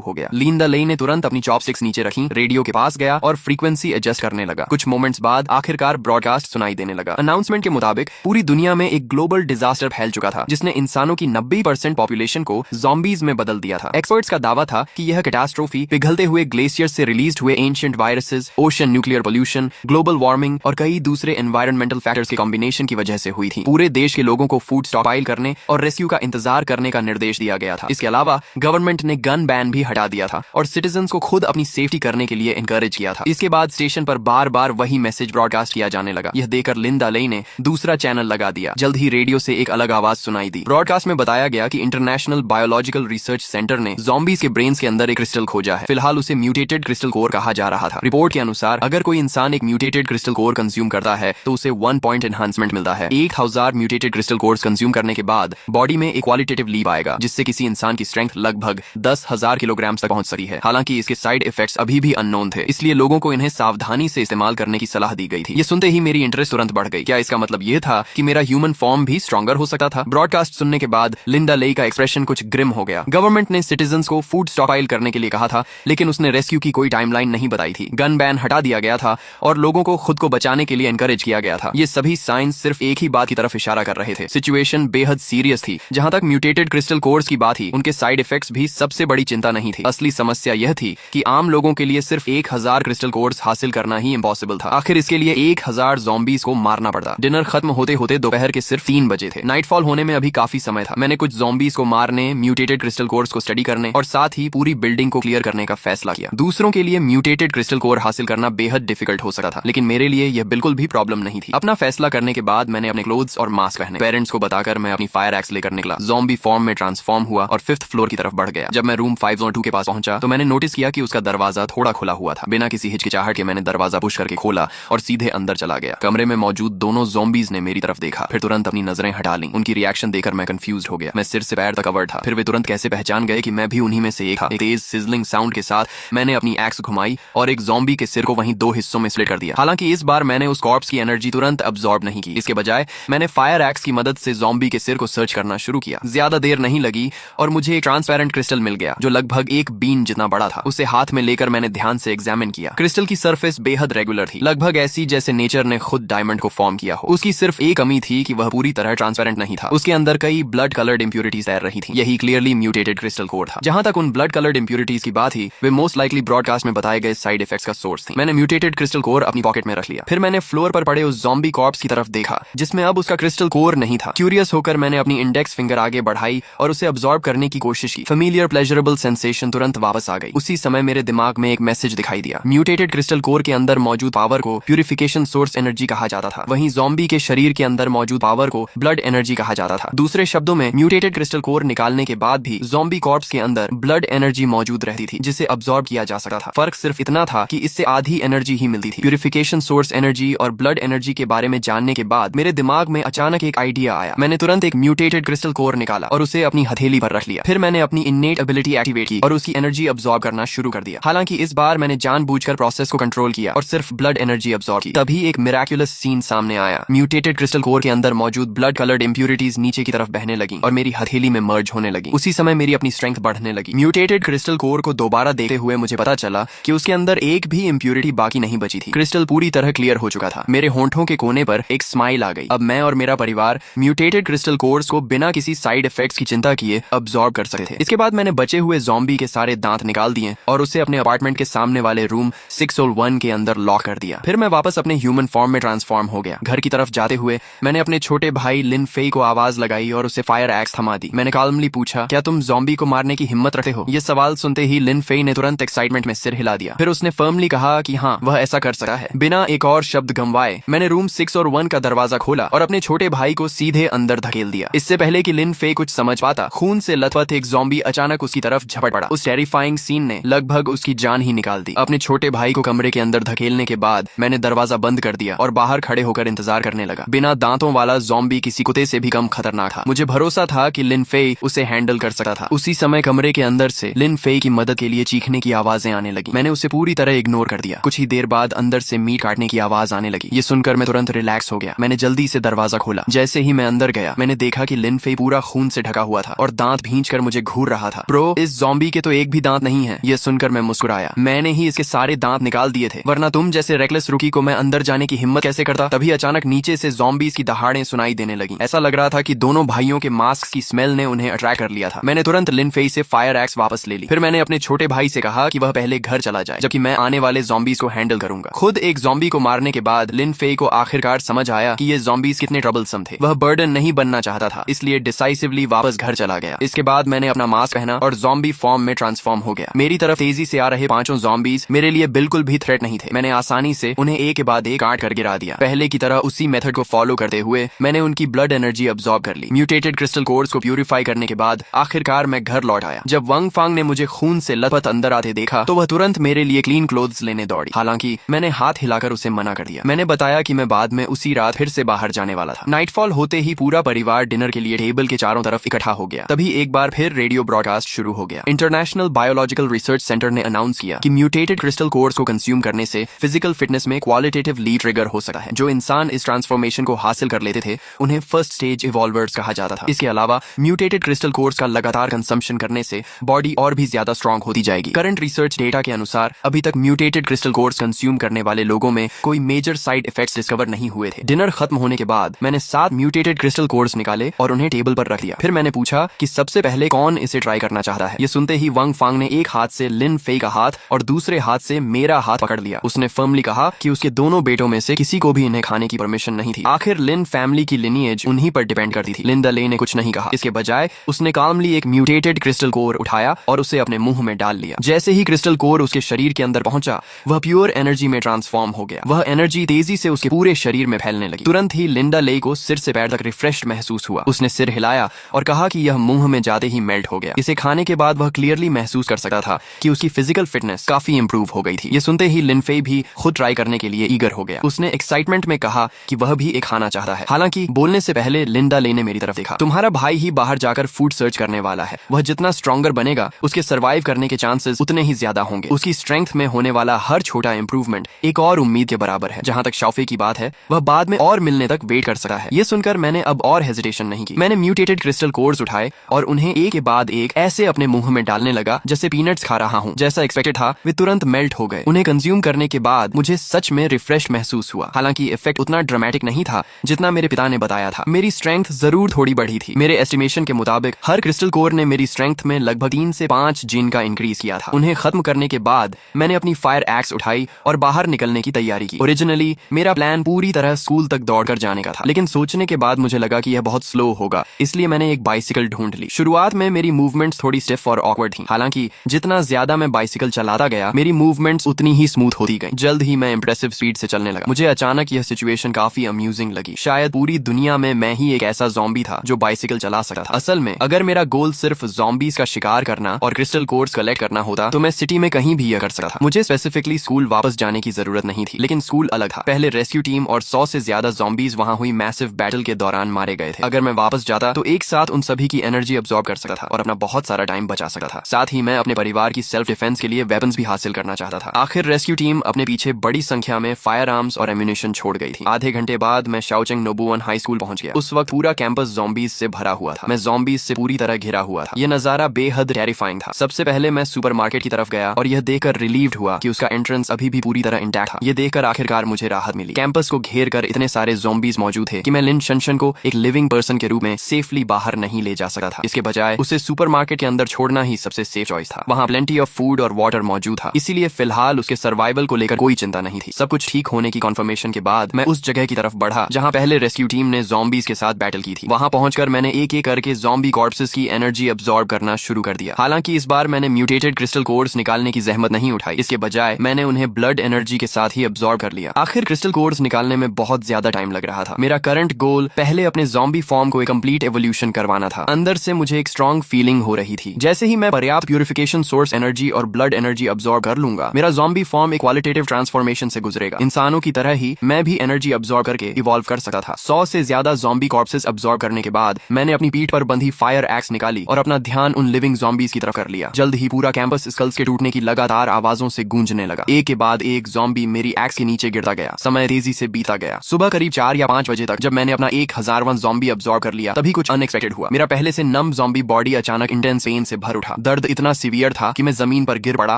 हो गया। लिंदा लेई ने तुरंत अपनी चॉपस्टिक्स नीचे रखी, रेडियो के पास गया और फ्रीक्वेंसी एडजस्ट करने लगा। कुछ मोमेंट्स बाद आखिरकार ब्रॉडकास्ट सुनाई देने लगा। अनाउंसमेंट के मुताबिक पूरी दुनिया में एक ग्लोबल डिजास्टर फैल चुका था जिसने इंसानों की 90% पॉपुलेशन को ज़ॉम्बीज में बदल दिया था। एक्सपर्ट्स का दावा था कि यह कैटास्ट्रोफी पिघलते हुए ग्लेशियर से रिलीज हुए ancient viruses, ocean nuclear pollution, global warming और कई दूसरे एनवायरमेंटल फैक्टर्स के कॉम्बिनेशन की वजह से हुई थी। पूरे देश के लोगों को फूड स्टॉकपाइल करने और रेस्क्यू का इंतजार करने का निर्देश दिया गया था। इसके अलावा गवर्नमेंट ने गन बैन भी हटा दिया था और सिटीजंस को खुद अपनी सेफ्टी करने के लिए एनकरेज किया था। इसके बाद स्टेशन पर बार बार वही मैसेज ब्रॉडकास्ट किया जाने लगा। यह देखकर लिंदा लेई ने दूसरा चैनल लगा दिया। जल्द ही रेडियो से एक अलग आवाज सुनाई दी। ब्रॉडकास्ट में बताया गया कि इंटरनेशनल बायोलॉजिकल रिसर्च सेंटर ने ज़ॉम्बीज के ब्रेन्स के अंदर एक क्रिस्टल खोजा है। फिलहाल उसे म्यूटेटेड क्रिस्टल कोर कहा जा रहा था। रिपोर्ट के अनुसार अगर कोई इंसान एक म्यूटेटेड क्रिस्टल कोर कंज्यूम करता है तो उसे 1 पॉइंट एनहांसमेंट मिलता है। 1000 म्यूटेटेड क्रिस्टल कोर्स कंज्यूम करने के बाद बॉडी में एक क्वालिटेटिव लीप आएगा जिससे किसी इंसान की स्ट्रेंथ लगभग 10,000 किलोग्राम तक पहुंच सकती है। हालांकि इसके साइड इफेक्ट्स अभी भी अननोन थे, इसलिए लोगों को इन्हें सावधानी से इस्तेमाल करने की सलाह दी गई थी। ये सुनते ही मेरी इंटरेस्ट तुरंत बढ़ गई। क्या इसका मतलब ये था कि मेरा ह्यूमन फॉर्म भी स्ट्रॉन्गर हो सकता था? ब्रॉडकास्ट सुनने के बाद लिंदा लेई का एक्सप्रेशन कुछ ग्रिम हो गया। गवर्नमेंट ने सिटीजंस को फूड स्टॉकपाइल करने के लिए कहा था, लेकिन उसने रेस्क्यू की कोई टाइमलाइन नहीं बताई थी। गन बैन हटा दिया गया था और लोगों को खुद को बचाने के लिए एनकरेज किया गया था। ये सभी साइंस सिर्फ एक ही बात की तरफ इशारा कर रहे थे। सिचुएशन बेहद सीरियस थी। जहां तक म्यूटेटेड क्रिस्टल कोर्स की बात थी, उनके साइड इफेक्ट्स भी सबसे बड़ी चिंता नहीं थी। असली समस्या यह थी कि आम लोगों के लिए सिर्फ 1000 क्रिस्टल कोर्स हासिल करना ही इम्पॉसिबल था। आखिर इसके लिए 1000 ज़ॉम्बीज को मारना पड़ता। डिनर खत्म होते होते दोपहर के सिर्फ 3 बजे थे। नाइटफॉल होने में अभी काफी समय था। मैंने कुछ ज़ॉम्बीज को मारने, म्यूटेटेड क्रिस्टल कोर्स को स्टडी करने और साथ ही पूरी बिल्डिंग को क्लियर करने का फैसला किया। दूसरों के लिए म्यूटेटेड क्रिस्टल कोर हासिल करना बेहद डिफिकल्ट हो सकता था, लेकिन मेरे लिए यह बिल्कुल भी प्रॉब्लम नहीं थी। अपना फैसला करने के बाद मैंने अपने क्लोथ्स और मास्क पहने। पेरेंट्स को बताकर मैं अपनी फायर एक्स लेकर निकला। ज़ॉम्बी फॉर्म में ट्रांसफॉर्म हुआ और 5th फ्लोर की तरफ बढ़ गया। जब मैं रूम 502 के पास पहुंचा तो मैंने नोटिस किया कि उसका दरवाजा थोड़ा खुला हुआ था। बिना किसी हिचकिचाहट के मैंने दरवाजा पुश करके खोला और सीधे अंदर चला गया। कमरे में मौजूद दोनों ज़ॉम्बीज ने मेरी तरफ देखा, फिर तुरंत अपनी नजरें हटा ली। उनकी रिएक्शन देखकर मैं कंफ्यूज हो गया। मैं सिर से पैर तक कवर्ड था। फिर वे तुरंत कैसे पहचान गए कि मैं भी उन्हीं में से एक था। एक तेज सिजलिंग साउंड के साथ मैंने अपनी एक्स घुमाई और एक ज़ॉम्बी के सिर को वहीं 2 हिस्सों में स्प्लिट कर दिया। हालांकि इस बार मैंने उस कॉर्प्स की एनर्जी तुरंत अब्सॉर्ब नहीं की। इसके बजाय मैंने फायर एक्स की मदद से ज़ॉम्बी के सिर को सर्च करना शुरू किया। ज्यादा देर नहीं लगी और मुझे एक ट्रांसपेरेंट क्रिस्टल मिल गया जो लगभग एक बीन जितना बड़ा था। उसे हाथ में लेकर मैंने ध्यान से एग्जामिन किया। क्रिस्टल की सरफेस बेहद रेगुलर थी, लगभग ऐसी जैसे नेचर ने खुद डायमंड को फॉर्म किया हो। उसकी सिर्फ एक कमी थी कि वह पूरी तरह ट्रांसपेरेंट नहीं था। उसके अंदर कई ब्लड कलर्ड इंप्यूरिटीज तैर रही थी। यही क्लियरली म्यूटेटेड क्रिस्टल कोर था। जहां तक उन ब्लड कलर्ड इंप्यूरिटीज की बात थी, वे मोस्ट लाइकली ब्रॉडकास्ट में बताए गए साइड इफेक्ट्स का सोर्स थी। मैंने म्यूटेटेड क्रिस्टल कोर अपनी पॉकेट में रख लिया। फिर मैंने फ्लोर पर पड़े उस ज़ॉम्बी कॉर्प्स की तरफ देखा जिसमें अब उसका क्रिस्टल कोर नहीं था। क्यूरियस होकर मैंने अपनी इंडेक्स फिंगर आगे बढ़ाई और उसे अब्सॉर्ब करने की कोशिश की। फेमिलियर प्लेजरेबल सेंसेशन तुरंत वापस आ गई। उसी समय मेरे दिमाग में एक मैसेज दिखाई दिया। म्यूटेटेड क्रिस्टल कोर के अंदर मौजूद पावर को प्यूरिफिकेशन सोर्स एनर्जी कहा जाता था। वहीं ज़ॉम्बी के शरीर के अंदर मौजूद पावर को ब्लड एनर्जी कहा जाता था। दूसरे शब्दों में म्यूटेटेड क्रिस्टल कोर निकालने के बाद भी ज़ॉम्बी कॉर्प्स के अंदर ब्लड एनर्जी मौजूद रहती थी जिसे अब्सॉर्ब किया जा सकता था। फर्क सिर्फ इतना था कि इससे आधी एनर्जी ही मिलती थी। प्यूरिफिकेशन सोर्स एनर्जी और ब्लड एनर्जी के बारे में जानने के बाद मेरे दिमाग में अचानक एक आइडिया आया। मैंने तुरंत एक म्यूटेटेड क्रिस्टल कोर निकाला और उसे अपनी हथेली पर रख लिया। फिर मैंने अपनी इन्नेट एबिलिटी एक्टिवेट की और उसकी एनर्जी अब्सॉर्ब करना शुरू कर दिया। हालांकि इस बार मैंने जानबूझकर प्रोसेस को कंट्रोल किया और सिर्फ ब्लड एनर्जी अब्सॉर्ब की। तभी एक मिराक्युलस सीन सामने आया। म्यूटेटेड क्रिस्टल कोर के अंदर मौजूद ब्लड कलर्ड इंप्यूरिटीज नीचे की तरफ बहने लगी और मेरी हथेली में मर्ज होने लगी। उसी समय मेरी अपनी स्ट्रेंथ बढ़ने लगी। म्यूटेटेड क्रिस्टल कोर को दोबारा देखते हुए मुझे पता चला कि उसके अंदर एक भी इंप्यूरिटी बाकी नहीं बची थी। क्रिस्टल पूरी तरह क्लियर हो चुका था। मेरे होंठों के कोने पर एक स्माइल आ गई। अब मैं और मेरा परिवार म्यूटेटेड क्रिस्टल कोर्स को बिना किसी साइड इफेक्ट्स की चिंता किए अब्सॉर्ब कर सकते थे। इसके बाद मैंने बचे हुए ज़ॉम्बी के सारे दांत निकाल दिए और उसे अपने अपार्टमेंट के सामने वाले रूम 601 के अंदर लॉक कर दिया। फिर मैं वापस अपने ह्यूमन फॉर्म में ट्रांसफॉर्म हो गया। घर की तरफ जाते हुए मैंने अपने छोटे भाई लिन फेई को आवाज लगाई और उसे फायर एक्स थमा दी। मैंने काल्मली पूछा, क्या तुम ज़ॉम्बी को मारने की हिम्मत रखते हो? ये सवाल सुनते ही लिन फेई ने तुरंत एक्साइटमेंट में सिर हिला दिया। फिर उसने फर्मली कहा कि हाँ, वह ऐसा कर सकता है। बिना एक और शब्द गंवाए मैंने रूम 6 और 1 का दरवाजा खोला और अपने छोटे भाई को सीधे अंदर धकेल दिया। इससे पहले कि लिन फे कुछ समझ पाता, खून से लथपथ एक ज़ॉम्बी अचानक उसकी तरफ झपट पड़ा। उस टेरिफाइंग सीन ने लगभग उसकी जान ही निकाल दी। अपने छोटे भाई को कमरे के अंदर धकेलने के बाद मैंने दरवाजा बंद कर दिया और बाहर खड़े होकर इंतजार करने लगा। बिना दांतों वाला ज़ॉम्बी किसी कुत्ते से भी कम खतरनाक था। मुझे भरोसा था कि लिन फे उसे हैंडल कर सकता था। उसी समय कमरे के अंदर से लिन फे की मदद के लिए चीखने की आवाजें आने लगी। मैंने उसे पूरी तरह इग्नोर कर दिया। कुछ ही देर बाद अंदर से मीट काटने की आवाज आने लगी। ये सुनकर मैं तुरंत रिलैक्स हो गया। मैंने जल्दी से दरवाजा खोला। जैसे ही मैं अंदर गया मैंने देखा कि लिन फेई पूरा खून से ढका हुआ था और दांत भींचकर मुझे घूर रहा था। ब्रो, इस ज़ॉम्बी के तो एक भी दांत नहीं है। ये सुनकर मैं मुस्कुराया। मैंने ही इसके सारे दांत निकाल दिए थे, वरना तुम जैसे रेकलेस रुकी को मैं अंदर जाने की हिम्मत कैसे करता। तभी अचानक नीचे से ज़ॉम्बीज की दहाड़ें सुनाई देने लगी। ऐसा लग रहा था कि दोनों भाइयों के मास्क की स्मेल ने उन्हें अट्रैक्ट कर लिया था। मैंने तुरंत लिन फेई से फायर एक्स वापस ले ली। फिर मैंने अपने छोटे भाई से कहा कि वह पहले घर चला जाए, जबकि मैं आने वाले ज़ॉम्बीज को हैंडल करूंगा। खुद एक ज़ॉम्बी को मारने के बाद लिन फेई को आखिरकार समझ आया कि ये ज़ॉम्बीज कितने ट्रबलसम थे। वह बर्डन नहीं बनना चाहता था, इसलिए डिसाइसिवली वापस घर चला गया। इसके बाद मैंने अपना मास्क पहना और ज़ॉम्बी फॉर्म में ट्रांसफॉर्म हो गया। मेरी तरफ तेजी से आ रहे पांचों ज़ॉम्बीज मेरे लिए बिल्कुल भी थ्रेट नहीं थे। मैंने आसानी से उन्हें एक के बाद एक काट कर गिरा दिया। पहले की तरह उसी मेथड को फॉलो करते हुए मैंने उनकी ब्लड एनर्जी अब्सॉर्ब कर ली। म्यूटेटेड क्रिस्टल कोर्स को प्यूरिफाई करने के बाद आखिरकार मैं घर लौट आया। जब वंग फांग ने मुझे खून से लथपथ अंदर आते देखा तो वह तुरंत मेरे लिए क्लीन क्लोथ्स लेने दौड़ी। हालांकि मैंने हाथ हिलाकर उसे मना कर दिया। मैंने बताया कि मैं बाद में उसी रात फिर से बाहर जाने वाला था। नाइटफॉल होते ही पूरा परिवार डिनर के लिए टेबल के चारों तरफ इकट्ठा हो गया। तभी एक बार फिर रेडियो ब्रॉडकास्ट शुरू हो गया। इंटरनेशनल बायोलॉजिकल रिसर्च सेंटर ने अनाउंस किया कि म्यूटेटेड क्रिस्टल कोर्स को कंज्यूम करने से फिजिकल फिटनेस में क्वालिटेटिवली ट्रिगर हो सकता है। जो इंसान इस ट्रांसफॉर्मेशन को हासिल कर लेते थे उन्हें फर्स्ट स्टेज इवॉल्वर्स कहा जाता था। इसके अलावा म्यूटेटेड क्रिस्टल कोर्स का लगातार कंजम्पशन करने से बॉडी और भी ज्यादा स्ट्रांग होती जाएगी। करंट रिसर्च डेटा के अनुसार अभी तक म्यूटेटेड क्रिस्टल कोर्स कंज्यूम करने वाले लोगों में कोई मेजर साइड इफेक्ट्स डिस्कवर नहीं हुए थे। डिनर खत्म होने के बाद मैंने 7 म्यूटेटेड क्रिस्टल कोर्स निकाले और उन्हें टेबल पर रख दिया। फिर मैंने पूछा कि सबसे पहले कौन इसे ट्राई करना चाहता है। ये सुनते ही वंग फांग ने एक हाथ से लिन फेई का हाथ और दूसरे हाथ से मेरा हाथ पकड़ लिया। उसने फर्मली कहा कि उसके दोनों बेटों में से किसी को भी इन्हें खाने की परमिशन नहीं थी। आखिर लिन फैमिली की लिनिएज उन्हीं पर डिपेंड करती थी। लिंदा ले ने कुछ नहीं कहा। इसके बजाय उसने कामली एक म्यूटेटेड क्रिस्टल कोर उठाया और उसे अपने मुंह में डाल लिया। जैसे ही क्रिस्टल कोर उसके शरीर के अंदर पहुंचा वह प्योर एनर्जी में ट्रांसफॉर्म हो गया। वह एनर्जी तेजी से उसके पूरे शरीर में फैलने लगी। तुरंत ही लिंडा ले को सिर से पैर तक रिफ्रेश्ड महसूस हुआ। उसने सिर हिलाया और कहा कि यह मुंह में जाते ही मेल्ट हो गया। इसे खाने के बाद वह क्लियरली महसूस कर सकता था कि उसकी फिजिकल फिटनेस काफी इंप्रूव हो गई थी। ये सुनते ही लिन फेई भी खुद ट्राई करने के लिए ईगर हो गया। उसने एक्साइटमेंट में कहा कि वह भी एक खाना चाहता है। हालांकि बोलने से पहले लिंडा ले ने मेरी तरफ देखा। तुम्हारा भाई ही बाहर जाकर फूड सर्च करने वाला है। वह जितना स्ट्रॉन्गर बनेगा उसके सर्वाइव करने के चांसेस उतने ही ज्यादा होंगे। उसकी स्ट्रेंथ में होने वाला हर छोटा इंप्रूवमेंट एक और उम्मीद के बराबर है। जहां तक शाओफे की बात है वह बाद में और मिलने तक वेट कर सकता है। ये सुनकर मैंने अब और हेजिटेशन नहीं की। मैंने म्यूटेटेड क्रिस्टल कोर्स उठाए और उन्हें एक के बाद एक ऐसे अपने मुंह में डालने लगा जैसे पीनट्स खा रहा हूँ। जैसा एक्सपेक्टेड था वे तुरंत मेल्ट हो गए। उन्हें कंज्यूम करने के बाद मुझे सच में रिफ्रेश महसूस हुआ। हालांकि इफेक्ट उतना ड्रामेटिक नहीं था जितना मेरे पिता ने बताया था। मेरी स्ट्रेंथ जरूर थोड़ी बढ़ी थी। मेरे एस्टिमेशन के मुताबिक हर क्रिस्टल कोर ने मेरी स्ट्रेंथ में लगभग 3 से 5 जिन का इंक्रीज किया था। उन्हें खत्म करने के बाद मैंने अपनी फायर एक्स उठाई और बाहर निकलने की तैयारी की। ओरिजिनली मेरा प्लान पूरी तरह स्कूल तक दौड़कर जाने का था, लेकिन सोचने के बाद मुझे लगा कि यह बहुत स्लो होगा, इसलिए मैंने एक बाइसिकल ढूंढ ली। शुरुआत में मेरी मूवमेंट्स थोड़ी स्टिफ और ऑकवर्ड थी। हालांकि जितना ज्यादा मैं बाइसिकल चलाता गया मेरी मूवमेंट्स उतनी ही स्मूथ होती गई। जल्द ही मैं इंप्रेसिव स्पीड से चलने लगा। मुझे अचानक यह सिचुएशन काफी अम्यूजिंग लगी। शायद पूरी दुनिया में मैं ही एक ऐसा ज़ॉम्बी था जो बाइसिकल चला सकता था। असल में अगर मेरा गोल सिर्फ ज़ॉम्बीज का शिकार करना और क्रिस्टल कोर्स कलेक्ट करना होता तो मैं सिटी में कहीं भी यह कर सकता था। मुझे स्पेसिफिकली स्कूल वापस जाने की जरूरत नहीं थी, लेकिन स्कूल अलग था। पहले रेस्क्यू टीम और 100 से ज्यादा ज़ॉम्बीज वहां हुई मैसिव बैटल के दौरान मारे गए थे। अगर मैं वापस जाता तो एक साथ उन सभी की एनर्जी अब्सॉर्ब कर सकता था और अपना बहुत सारा टाइम बचा सकता था। साथ ही मैं अपने परिवार की सेल्फ डिफेंस के लिए वेपन्स भी हासिल करना चाहता था। आखिर रेस्क्यू टीम अपने पीछे बड़ी संख्या में फायर आर्म्स और एम्यूनिशन छोड़ गई थी। आधे घंटे बाद मैं शाओचेंग नोबुवन हाई स्कूल पहुंच गया। उस वक्त पूरा कैंपस ज़ॉम्बीज से भरा हुआ था। मैं ज़ॉम्बीज से पूरी तरह घिरा हुआ था। यह नजारा बेहद टेरिफाइंग था। सबसे पहले मैं सुपरमार्केट की तरफ गया और यह देखकर रिलीव्ड हुआ कि उसका एंट्रेंस अभी भी पूरी तरह इंटैक्ट था। यह देखकर आखिरकार मुझे राहत मिली। कैंपस को घेर कर इतने सारे ज़ॉम्बीज मौजूद थे कि मैं लिन शनशन को एक लिविंग पर्सन के रूप में सेफली बाहर नहीं ले जा सकता था। इसके बजाय उसे सुपरमार्केट के अंदर छोड़ना ही सबसे सेफ चॉइस था। वहां प्लेंटी ऑफ फूड और वाटर मौजूद था, इसीलिए फिलहाल उसके सर्वाइवल को लेकर कोई चिंता नहीं थी। सब कुछ ठीक होने की कंफर्मेशन के बाद मैं उस जगह की तरफ बढ़ा जहां पहले रेस्क्यू टीम ने ज़ॉम्बीज के साथ बैटल की थी। वहां पहुंचकर मैंने एक एक करके ज़ॉम्बी कॉर्प्सेस की एनर्जी अब्सॉर्ब करना शुरू कर दिया। हालांकि इस बार मैंने म्यूटेटेड क्रिस्टल कोर्स निकालने की जहमत नहीं उठाई। इसके बजाय मैंने उन्हें ब्लड एनर्जी के साथ ही अब्सॉर्ब कर लिया। आखिर क्रिस्टल कोर्स निकालने में बहुत ज्यादा टाइम लग रहा था। मेरा करंट गोल पहले अपने ज़ॉम्बी फॉर्म को एक कंप्लीट एवोल्यूशन करवाना था। अंदर से मुझे एक स्ट्रॉन्ग फीलिंग हो रही थी जैसे ही मैं पर्याप्त प्यूरिफिकेशन सोर्स एनर्जी और ब्लड एनर्जी अब्सॉर्ब कर लूंगा मेरा ज़ॉम्बी फॉर्म एक क्वालिटेटिव ट्रांसफॉर्मेशन से गुजरेगा। इंसानों की तरह ही मैं भी एनर्जी अब्सॉर्ब करके इवॉल्व कर सकता था। 100 से ज्यादा ज़ॉम्बी कॉर्प्सेस अब्सॉर्ब करने के बाद मैंने अपनी पीठ पर बंधी फायर एक्स निकाली और अपना ध्यान उन लिविंग ज़ॉम्बीज की तरफ कर लिया। जल्द ही पूरा कैंपस स्कल्स के टूटने की लगातार आवाजों से गूंजने लगा। एक के बाद एक ज़ॉम्बी मेरी एक्स के नीचे गिरता गया। समय तेजी से बीता गया। सुबह करीब 4 या 5 बजे तक जब मैंने अपना 1000वां ज़ॉम्बी अब्सॉर्ब कर लिया। तभी कुछ अनएक्सपेक्टेड हुआ। मेरा पहले से नम ज़ॉम्बी बॉडी अचानक इंटेंस पेन से भर उठा। दर्द इतना सीवियर था कि मैं जमीन पर गिर पड़ा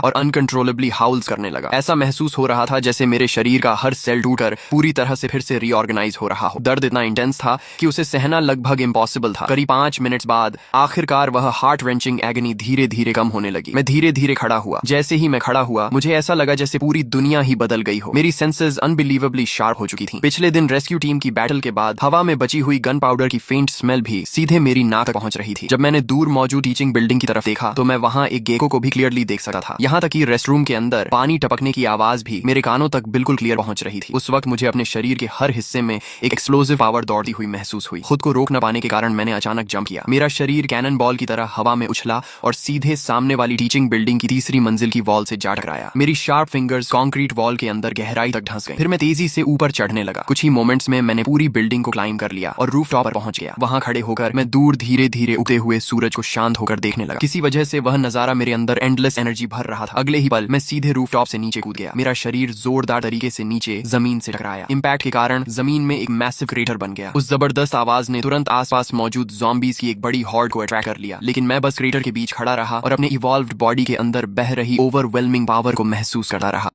और अनकंट्रोलेबली हाउल्स करने लगा। ऐसा महसूस हो रहा था जैसे मेरे शरीर का हर सेल टूटकर पूरी तरह से फिर से रीऑर्गेनाइज हो रहा हो। दर्द इतना इंटेंस था कि उसे सहना लगभग इम्पॉसिबल था। करीब 5 मिनट्स बाद आखिरकार वह हार्ट रेंचिंग एगनी धीरे धीरे कम होने लगी। मैं धीरे धीरे खड़ा हुआ। जैसे ही मैं खड़ा हुआ मुझे ऐसा लगा जैसे पूरी दुनिया ही बदल गई हो। मेरी सेंसेस अनबिलीवेबली शार्प हो चुकी थी। पिछले दिन रेस्क्यू टीम की बैटल के बाद हवा में बची हुई गन पाउडर की फेंट स्मेल भी सीधे मेरी नाक तक पहुंच रही थी। जब मैंने दूर मौजूद टीचिंग बिल्डिंग की तरफ देखा तो मैं वहां एक गेको को भी क्लियरली देख सकता था। यहाँ तक कि रेस्टरूम के अंदर पानी टपकने की आवाज भी मेरे कानों तक बिल्कुल क्लियर पहुंच रही थी। उस वक्त मुझे अपने शरीर के हर हिस्से में एक एक्सप्लोसिव पावर दौड़ती हुई महसूस हुई। खुद को रोक न पाने के कारण मैंने अचानक जंप किया। मेरा शरीर कैनन बॉल की तरह हवा में उछला और सीधे सामने वाली टीचिंग बिल्डिंग की तीसरी मंजिल की वॉल से जा टकराया। मेरी शार्प फिंगर्स कंक्रीट वॉल के अंदर गहराई तक धंस गए। फिर मैं तेजी से ऊपर चढ़ने लगा। कुछ ही मोमेंट्स में मैंने पूरी बिल्डिंग को क्लाइम कर लिया और रूफ टॉप पर पहुंच गया। वहां खड़े होकर मैं दूर धीरे धीरे उगते हुए सूरज को शांत होकर देखने लगा। किसी वजह से वह नजारा मेरे अंदर एंडलेस एनर्जी भर रहा था। अगले ही पल मैं सीधे रूफ टॉप से नीचे कूद गया। मेरा शरीर जोरदार तरीके से नीचे जमीन से टकराया। इम्पैक्ट के कारण जमीन में एक मैसिव क्रेटर बन गया। उस जबरदस्त आवाज ने तुरंत आसपास मौजूद ज़ॉम्बीज की एक बड़ी हॉर्ड को अट्रैक्ट कर लिया। लेकिन मैं बस क्रेटर के बीच खड़ा रहा और अपने इवॉल्व्ड बॉडी के अंदर बह रही ओवरवेलमिंग पावर को महसूस करता रहा।